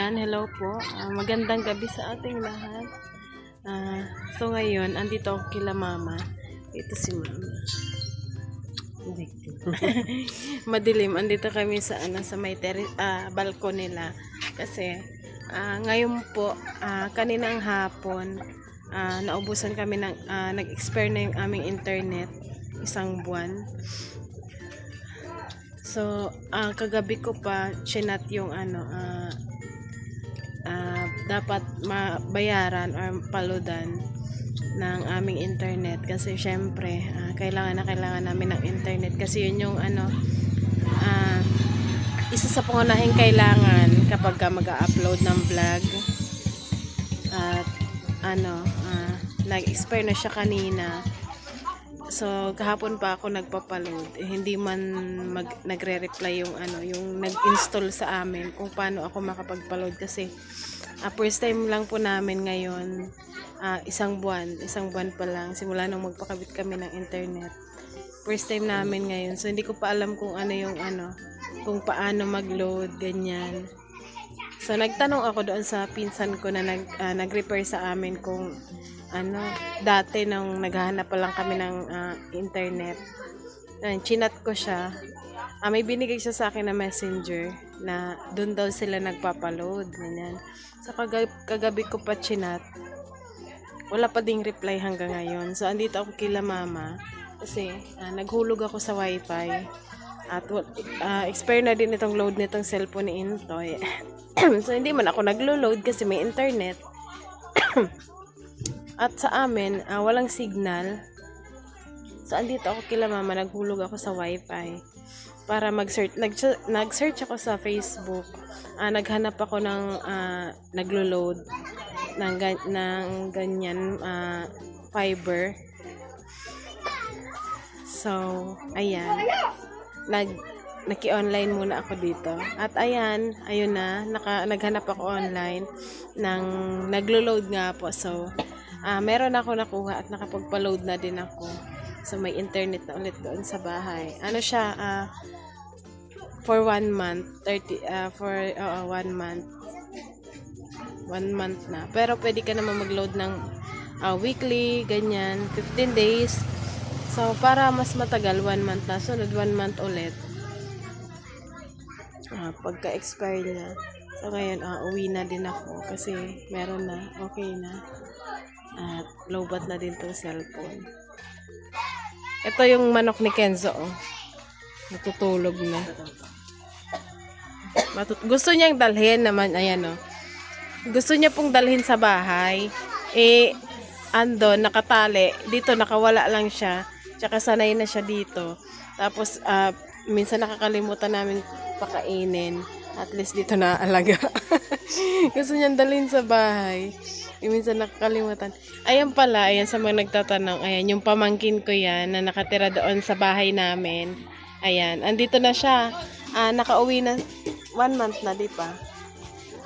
Ayan, hello po. Magandang gabi sa ating lahat. So ngayon, andito ako kila mama. Ito si mama. Madilim, andito kami sa sa may balkon nila. Kasi ngayon po, kaninang hapon, naubusan kami ng nag-expire na yung aming internet, isang buwan. So, kagabi ko pa chinat yung dapat mabayaran or paludan ng aming internet kasi syempre kailangan namin ng internet kasi yun yung isa sa pangunahing kailangan kapag mag-upload ng vlog at nag-expire na siya kanina. So kahapon pa ako nagpapaload, hindi man nagre-reply yung yung nag-install sa amin kung paano ako makapagpaload kasi first time lang po namin ngayon, isang buwan pa lang simula nung magpakabit kami ng internet. First time namin ngayon, so hindi ko pa alam kung kung paano mag-load ganyan. So nagtanong ako doon sa pinsan ko na nag-repair sa amin kung dati nung naghahanap pa lang kami ng internet. Chinat ko siya. May binigay siya sa akin na messenger na doon daw sila nagpapaload. Ganyan. So kagabi ko pa chinat. Wala pa ding reply hanggang ngayon. So andito ako kila mama kasi naghulog ako sa wifi. At expire na din itong load nitong cellphone ni Intoy. So hindi man ako naglo-load kasi may internet. At sa amin, walang signal. So, andito ako kila mama, naghulog ako sa wifi para mag-search. Nag-search ako sa Facebook. Naghanap ako ng naglo-load ng ganyan fiber. So, ayan. Naki-online muna ako dito. At ayun na, naghanap ako online ng naglo-load nga po. So, meron ako nakuha at nakapagpa-load na din ako. So, may internet na ulit doon sa bahay. Siya, for 1 month, 1 month. 1 month na. Pero pwede ka naman mag-load ng weekly, ganyan, 15 days. So, para mas matagal, 1 month na. Sunod, 1 month ulit. Pagka-expire niya. So, ngayon, uwi na din ako kasi meron na, okay na. At lowbat na din tong cellphone. Ito yung manok ni Kenzo. Natutulog na. Gusto niyang dalhin naman. Ayan o. Gusto niya pong dalhin sa bahay. Andon, nakatali. Dito, nakawala lang siya. Tsaka sanay na siya dito. Tapos, minsan nakakalimutan namin pakainin. At least dito naalaga. Gusto niyang dalhin sa bahay. Minsan nakakalimutan. Ayan pala, ayan sa mga nagtatanong. Ayan, yung pamangkin ko yan na nakatira doon sa bahay namin. Ayan, andito na siya. Nakauwi na 1 month na, di pa?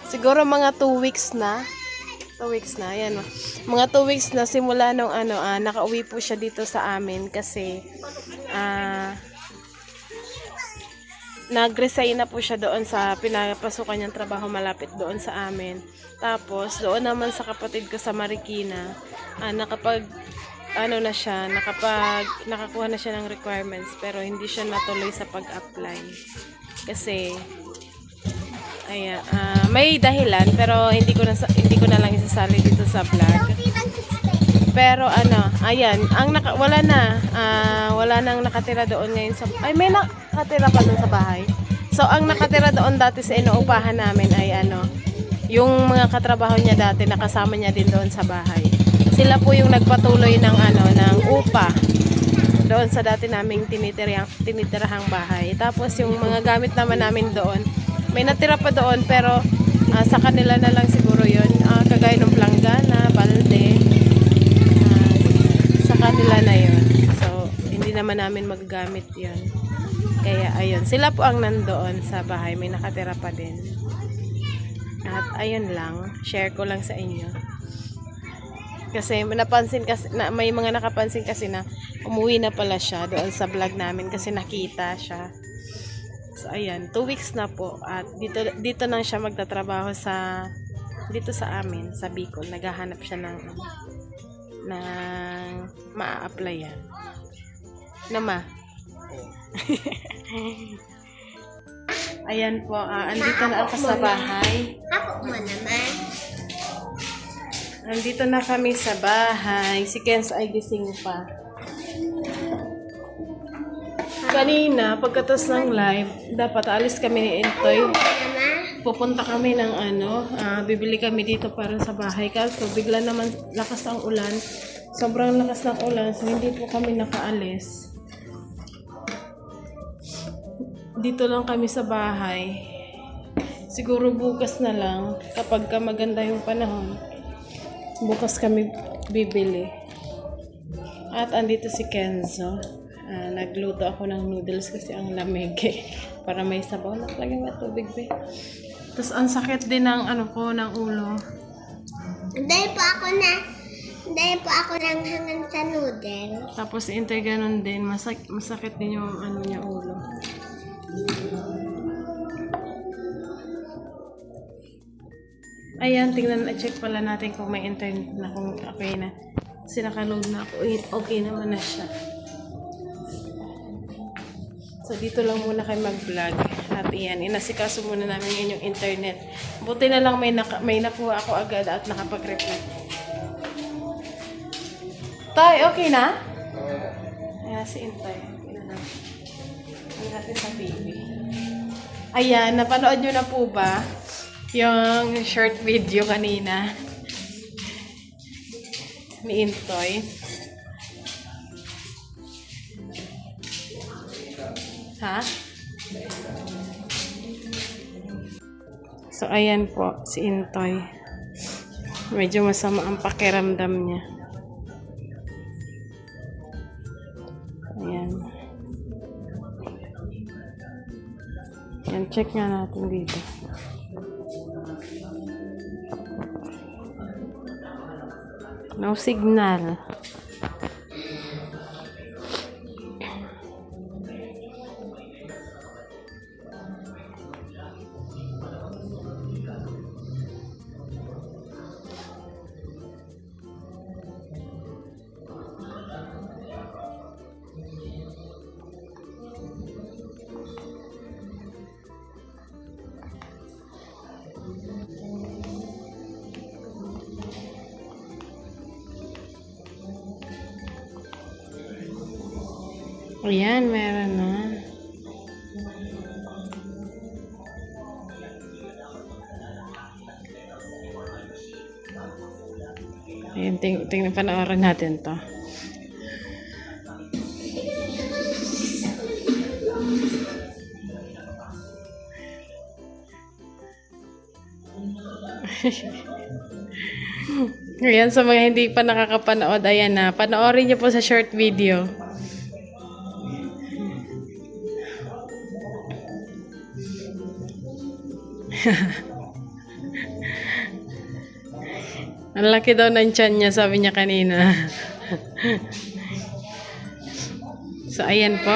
Siguro mga 2 weeks na. 2 weeks na, ayan. Mga 2 weeks na simula nung nakauwi po siya dito sa amin kasi nag-resign na po siya doon sa pinapasukan niyang trabaho malapit doon sa amin. Tapos, doon naman sa kapatid ko sa Marikina, nakakuha na siya ng requirements pero hindi siya natuloy sa pag-apply. Kasi, may dahilan pero hindi ko na lang isasali dito sa vlog. Pero ayan, wala nang nakatira doon ngayon may nakatira pa doon sa bahay. So ang nakatira doon dati sa inuupahan namin ay yung mga katrabaho niya dati nakasama niya din doon sa bahay. Sila po yung nagpatuloy ng ng upa doon sa dati naming tinitirahang bahay. Tapos yung mga gamit naman namin doon, may natira pa doon pero sa kanila na lang siguro yun. Kagaya ng planggana, balde. Kanila na yun. So, hindi naman namin magagamit yun. Kaya, ayun. Sila po ang nandoon sa bahay. May nakatira pa din. At, ayun lang. Share ko lang sa inyo. Kasi, may mga nakapansin kasi na umuwi na pala siya doon sa vlog namin kasi nakita siya. So ayan, 2 weeks na po at dito na siya magtatrabaho dito sa amin sa Bicol. Naghahanap siya ng maa-applyan. Nama. Ayan po, andito na ako sa bahay. Ako mo naman. Andito na kami sa bahay. Si Kenzo ay gising pa. Kanina, pagkatapos ng live, dapat alis kami ni Intoy. Pupunta kami ng bibili kami dito para sa bahay. Kaso bigla naman lakas ang ulan. Sobrang lakas ng ulan, so hindi po kami nakaalis. Dito lang kami sa bahay. Siguro bukas na lang, kapag maganda yung panahon, bukas kami bibili. At andito si Kenzo. Nagluto ako ng noodles kasi ang lamig para may sabaw na lagyan ng tubig. Tapos ang sakit din ng ng ulo. Dahil po ako nanghangan sa noodle. Tapos intay ganun din, masakit din yung niya ulo. Ayan, tingnan check pala natin kung may internet na, kung okay na. Kasi nakaload na ako. Okay naman na siya. So, dito lang muna kayo mag-vlog. At iyan, inasikaso muna namin yung internet. Buti na lang may nakuha ako agad at nakapag-reply. Tay, okay na? Ayan, si Intay. Okay na lang. Ang natin sa baby. Ayan, napanood nyo na po ba yung short video kanina ni Intoy? Ha? So, ayan po, si Intoy. Medyo masama ang pakiramdam niya. Ayan. Ayan, check nga natin dito. No signal. Ayan, meron na. Ayan, tingnan panoorin natin to. Ayan, sa mga hindi pa nakakapanood, ayan na. Panoorin niyo po sa short video. Ang laki daw ng tiyan niya, sabi niya kanina. So, ayan po.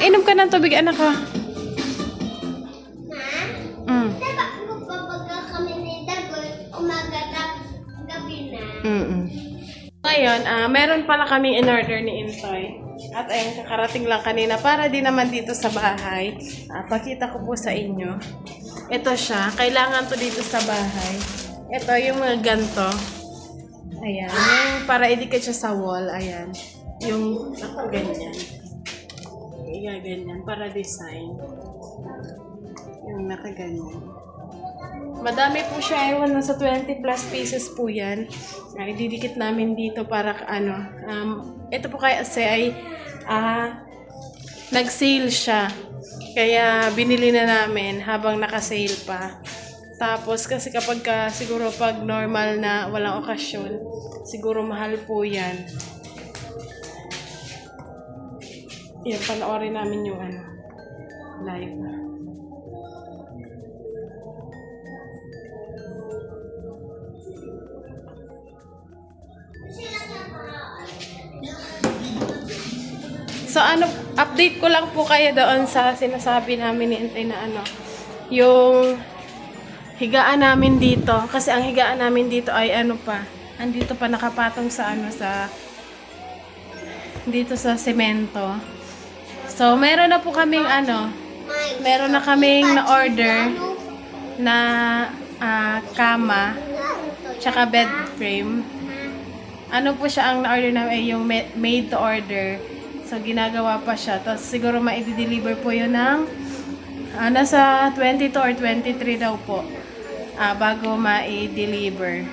Inom ka ng tubig, anak ko. Diba magpapaga kami ni Dagoy, umaga tapos gabi na. Ngayon, meron pala kami in-order ni Intoy. At ayun, kakarating lang kanina para din naman dito sa bahay. Pakita ko po sa inyo. Ito siya. Kailangan to dito sa bahay. Ito yung mga ganto. Ayan. Yung para idikit siya sa wall. Ayan. Yung ganyan. Ganyan. Para design. Yung nakaganyan. Madami po siya. Ewan, nasa 20 plus pieces po yan. Ididikit namin dito para ito po kasi ay nag-sale siya. Kaya binili na namin habang naka-sale pa. Tapos kasi kapag siguro pag normal na walang okasyon, siguro mahal po yan. Yan, panoorin namin yung live. So update ko lang po kayo doon sa sinasabi namin ni Intay na ano, yung higaan namin dito. Kasi ang higaan namin dito ay ano pa, andito pa nakapatong sa ano, sa dito sa semento. So, meron na po kaming ano, meron na kaming na-order na kama, tsaka bed frame. Ano po siya ang na-order na ay yung made to order. So, ginagawa pa siya. Tapos, siguro ma-deliver po yun ng nasa 22 or 23 daw po bago ma-deliver.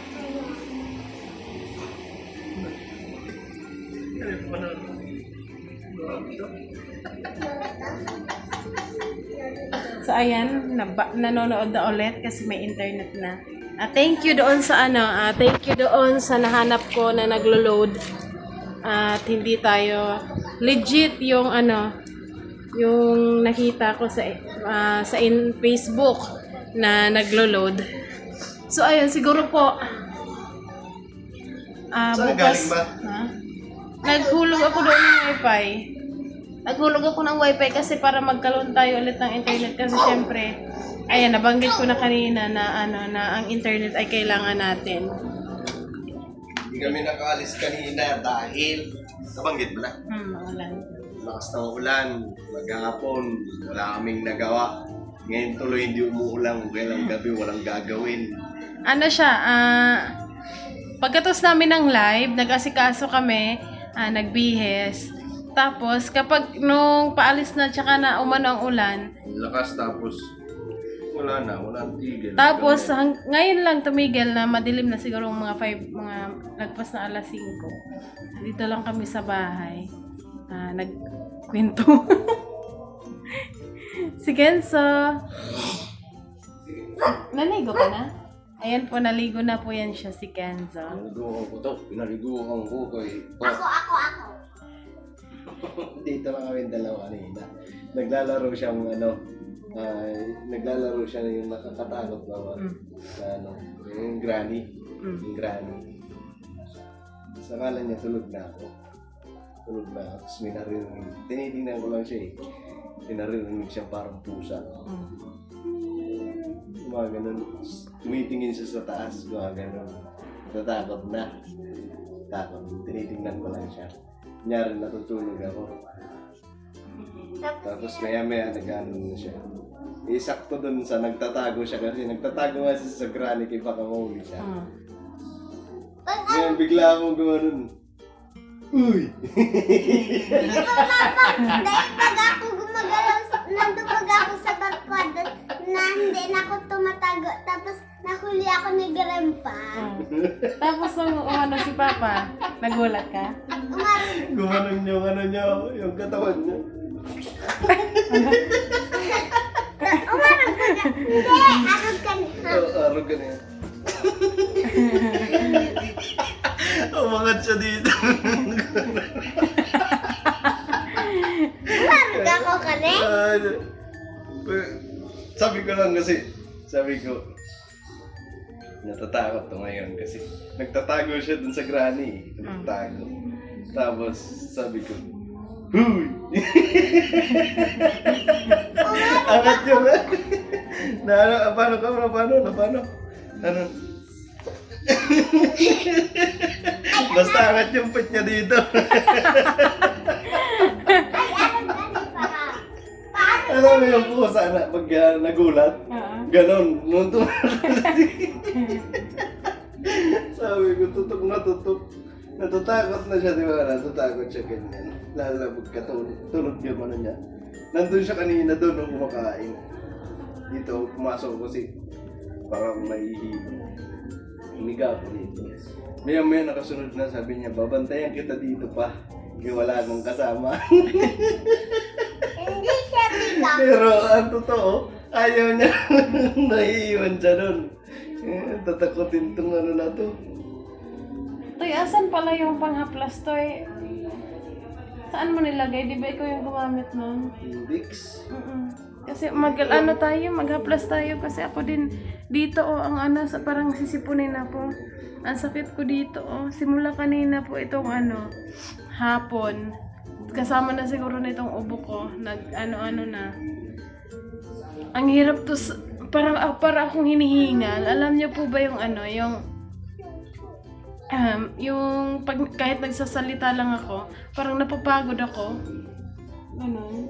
So, ayan, nanonood na ulit kasi may internet na. Thank you doon sa thank you doon sa nahanap ko na naglo-load. At hindi tayo legit yung yung nakita ko sa Facebook na naglo-load. So, ayun, siguro po Saan bukas, galing ba? naghulog ako doon ng wifi. Naghulog ako ng wifi kasi para magkaroon tayo ulit ng internet kasi syempre, ayan, nabanggit ko na kanina na na ang internet ay kailangan natin. Hindi kami nakaalis kanina dahil nabanggit mo na. Maulan. Lakas ng ulan, maghapon, wala kaming nagawa. Ngayon tuloy hindi umuulan, kailang gabi walang gagawin. Ano siya, pagkatapos namin ng live, nag-asikaso kami, nagbihes. Tapos, kapag nung paalis na, tsaka na umano ang ulan, Lakas tapos walang tigil. tapos ngayon lang tumigil na madilim na siguro mga lagpas na alas 5. Dito lang kami sa bahay. Nagkwento. Si Kenzo. Naligo ka na? Ayan po, naligo na po yan siya si Kenzo. Pinaliguan ko to, pinaliguan ko kay... Ako. Dito lang kami dalawa kanina. Naglalaro siyang naglalaro siya na yung nakakatakot na yung granny. Yung granny. Sa kala niya tulog na ako. Tapos may narinig. Tinitingnan ko lang siya eh. May narinig siyang parang pusa. Mga ganun. Tumitingin siya sa taas. Mga ganun. Natakot na. Takot. Tinitingnan ko lang siya. Kunyari natutulog ako. Tapos maya nag-ano na siya. Isakto dun sa nagtatago siya kasi nagtatago nga siya sa granny kay baka mahuli siya. Ngayon bigla akong gumanon. Uy! Dahil pag ako gumagalaw, nandun pag ako sa balkon, na hindi na ako tumatago, tapos nahuli ako ni Grandpa. Tapos nung umano si Papa, nagulat ka? Gumanon yung katawan niya. Umarang ka na. Hindi, arog ka na. Arog ka na yan. Umangat siya dito. Umarang ako ka na. Sabi ko, natatakot to ngayon kasi nagtatago siya dun sa granny. Nagtatago. Tapos sabi ko, huy! Angat yun eh. Paano? Ano? Basta angat yung pit niya dito. Ay, arog ka na para. Paano? Alam mo yung pusa na pag nagulat? Ganon. Nung sabi ko, tutok na tutok. Natatakot na siya, di ba? Natatakot siya ganyan. Lalabog ka, tulog yung ano niya. Nandun siya kanina doon nung kumakain. Dito, pumasok ko kasi parang maihihilo. Humiga ako dito. Maya nakasunod na, sabi niya, babantayan kita dito pa. Hindi wala nang kasama. Hindi siya bilang. Pero ang totoo, ayaw niya. Naiiwan siya doon. Tatakotin tong ano na to. Toy, asan pala yung panghaplas, Toy? Saan mo nilagay? Di ba ikaw yung gumamit nun? Index. Kasi maghaplas tayo kasi ako din dito ang parang sisipunin ako. Ang sakit ko dito simula kanina po itong hapon. kasama na siguro nitong ubo ko. Nag ano-ano na. Ang hirap to, parang akong hinihingal. Alam niyo po ba yung ano, yung pag, kahit nagsasalita lang ako, parang napapagod ako. Ganun.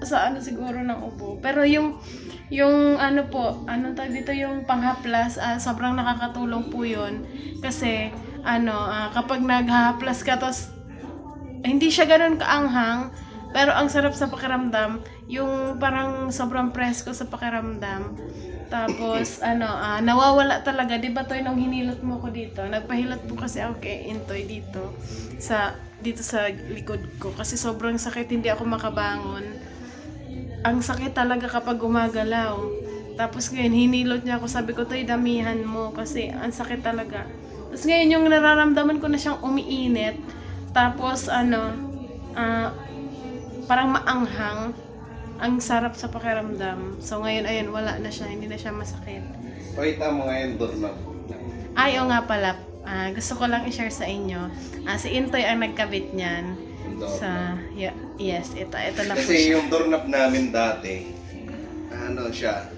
sa ano siguro ng ubo. Pero yung ano po, anong tawag dito, yung panghaplas, sobrang nakakatulong po yun. Kasi, kapag naghahaplas ka, tos, hindi siya ganun kaanghang, pero ang sarap sa pakiramdam, yung parang sobrang presko sa pakiramdam. Tapos, nawawala talaga. Di ba, Toy, nung hinilot mo ko dito? Nagpahilot po kasi ako kay Intoy dito sa likod ko. Kasi sobrang sakit, hindi ako makabangon. Ang sakit talaga kapag gumagalaw. Tapos ngayon, hinilot niya ako. Sabi ko, Toy, damihan mo. Kasi ang sakit talaga. Tapos ngayon, yung nararamdaman ko na siyang umiinit. Tapos, parang maanghang. Ang sarap sa pakiramdam. So ngayon, ayun, wala na siya. Hindi na siya masakit. Pakita mo ngayon doon na. Ay, o nga pala. Gusto ko lang i-share sa inyo. Si Intoy ang nagkabit niyan. Yes, ito na po Kasi siya. yung doorknob namin dati, ano siya,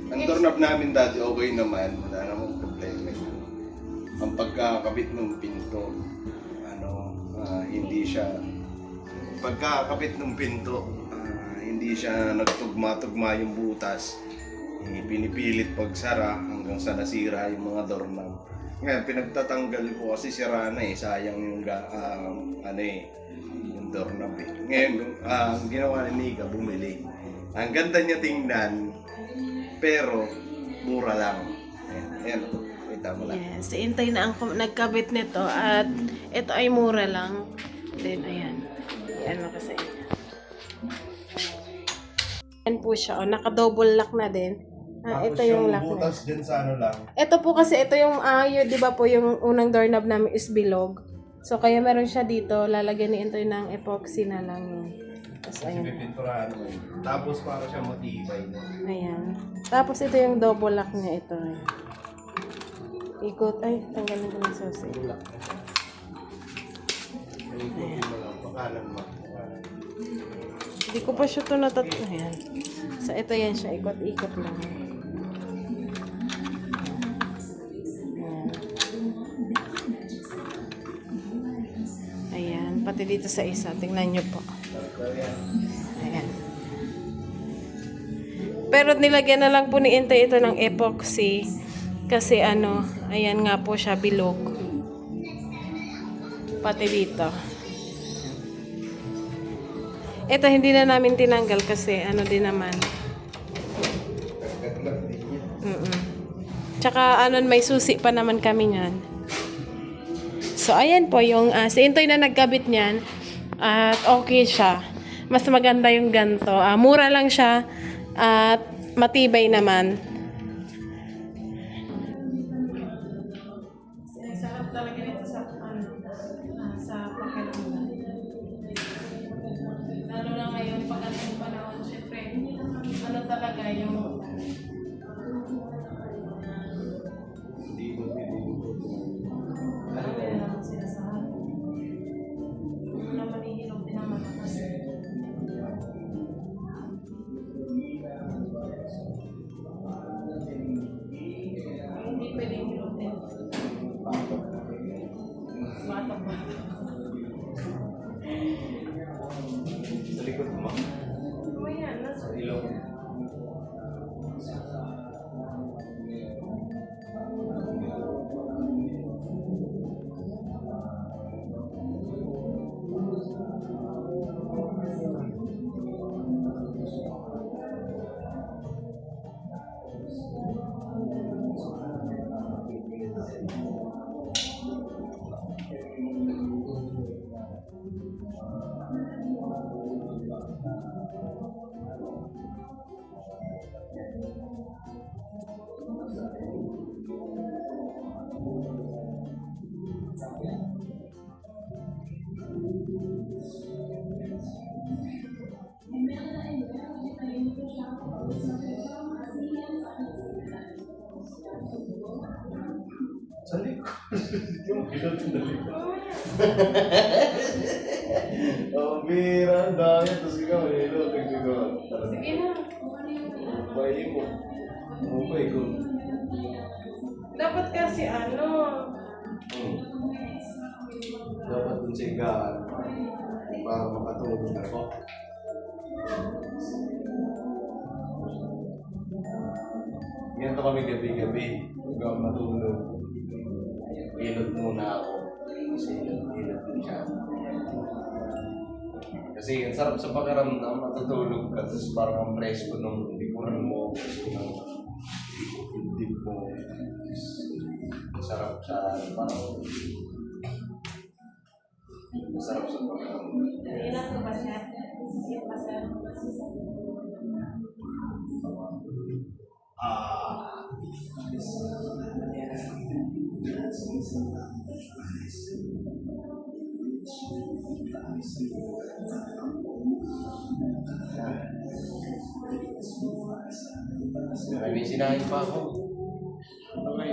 ang doorknob namin dati okay naman, wala namang problema. Ang pagkakabit ng pinto, hindi siya, pagkakabit ng pinto, hindi siya nagtugma-tugma yung butas. Pinipilit pagsara hanggang sa nasira yung mga doorknob. Ngayon, pinagtatanggal ko kasi sira na sayang yung yung doorknob eh. Ngayon, ang ginawa ni Nika, bumili. Ang ganda niya tingnan, pero mura lang. Ayan, kita mo lang. Yes, si Intoy na ang nagkabit nito at ito ay mura lang. Then, ayan. Ayan ako sa inyo. Ayan po siya. Naka-double lock na din. Ito yung lock na. Butas din sa lang. Ito po kasi, ito yung, di ba po, yung unang doorknob namin is bilog. So, kaya meron siya dito. Lalagyan ni Intoy ng epoxy na lang yun. Tapos, ayan. Pipinturahan mo yun. Tapos para siya matibay. Ayan. Tapos, ito yung double lock niya. Ito. Ayan. Ikot. Ay, tanggalin ko ng susi. Hindi ko pa siya ito ayan. So, ito yan siya. Ikot-ikot lang. Ayan. Pati dito sa isa. Tingnan nyo po. Ayan. Pero nilagyan na lang po ni Intoy ito ng epoxy. Kasi ayan nga po siya, bilog. Pati dito. Ito hindi na namin tinanggal kasi din naman. Tsaka may susi pa naman kami niyan. So ayan po yung si Intoy na nagkabit niyan at okay siya. Mas maganda yung ganto. Mura lang siya at matibay naman. Sarap talaga nito sa pakiramdam. Lalo na ngayon, pag anong panahon, syempre, talaga yung naman sinasabi. Naman ihilog din naman kasi. Hindi pwedeng hilog din. Batak ba? Sa likod mo. Ayan, nasa Ilong. Sa likod. Yung pinag sa likod. Oh, bira, ang dami. Tapos ikaw, hello, tignan. Sige na. Bayi mo. Umay ko. Dapat kasi ano, Dapat dun sa higaan para makatulog ako. Ganito kami gabi-gabi. Huwag ako matulog. Ilot muna ako. Kasi ilot din siya. Kasi ang sarap sa pakiramdam, matutulog ka, tapos parang ang presko nung likuran mo, ng dibdib mo. Ang sarap sa, parang, ang sarap sa pakiramdam. ilan ko ba siya? Yung pa siya. May sinahin pa ako. Okay.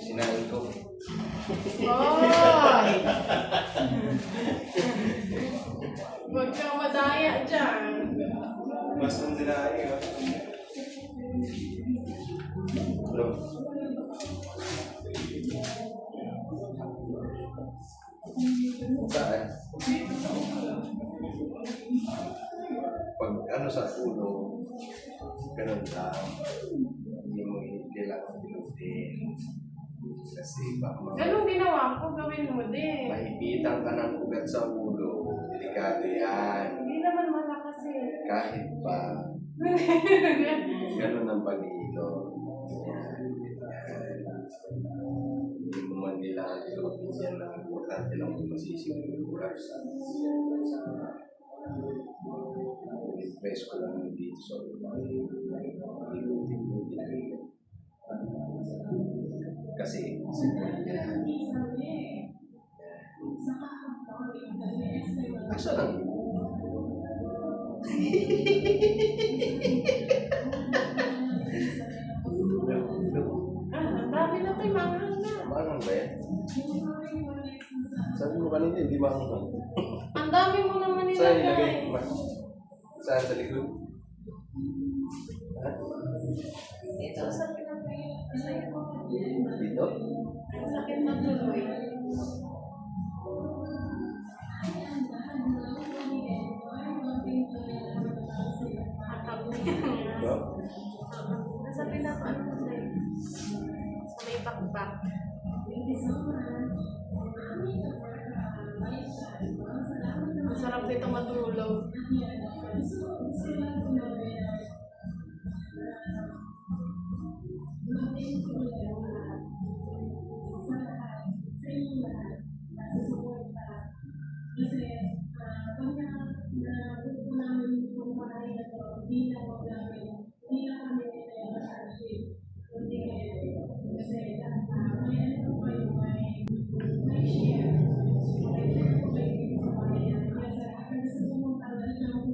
Sinahin ko. Hoy! Huwag kang madaya dyan. Mas nung sinahin ko. Bro. Saan? Pag ano sa ulo, ganun lang. Hindi mo kailangan pinutin. Kasi baka Anong ginawa ko? Gawin mo din. mahipitan ka ng ugat sa ulo. Delikado yan. Hindi naman malakas eh. Kahit pa, ganun ang pag-iilo. Yan. Hindi mo man nila ilutin yan na importante lang kung masising ugat. I-press ko lang dito sa ulo. Ilutin mo din. Kasi, asa lang? Ang dami na tayo, manghang na. Mangang ba yan? Sabi mo kanina, hindi mangang. Ang dami mo naman Saan nilagay. ilagay? Saan sa likod? Ha? Ito, sakit na tayo. Dito? Ang sakit na tuloy. Dito? Nasa pinapaan ko sa'yo. Sa may pakpak. Masarap dito matulog.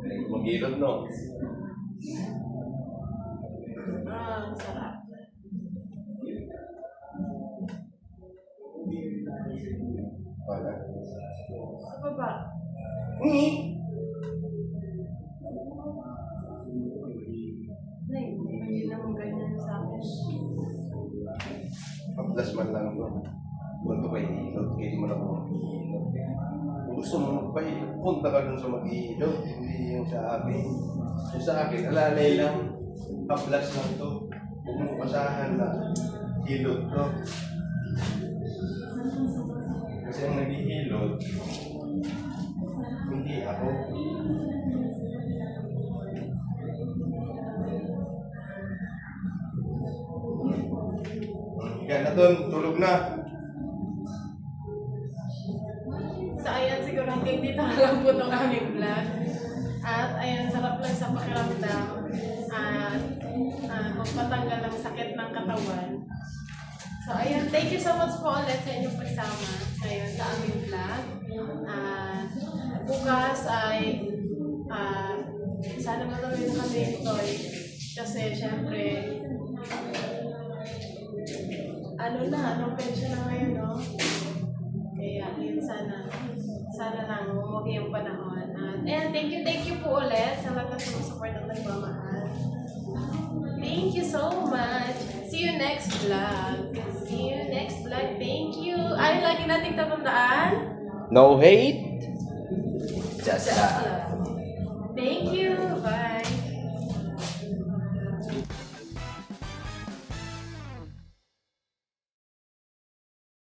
Ay, mag-ilot, no? Ang sarap. Wala. Sa baba. Hindi naman ganyan sa akin. Pag-plus man lang ito. Huwag ka pa ihilot, kaya di mo na kung mag-ihilot. Kung gusto mo magpahilot, punta ka dun sa mag-ihilot, hindi yung sa akin. Yung sa akin, alalay lang, pag-plus lang ito. Huwag mo pasahan na hilot to. Kasi ang nag-ihilot, hindi ako. Kaya na doon, tulog na. So ayan, siguro hanggang dito na lang po itong aming vlog. At ayan, sarap lang sa pakiramdam. At kung patanggal ng sakit ng katawan. So ayan, thank you so much po ulit sa inyong pagsama ngayon sa aming vlog. Bukas ay sana matuloy na kami ito Kasi syempre, anong pension na ngayon, no? Kaya yun sana lang huwag yung panahon. And thank you po ulit sa lahat ng support at nagmamahal. Thank you so much. See you next vlog. Thank you. Ay, lagi nating tatandaan. No hate, just love. Thank you.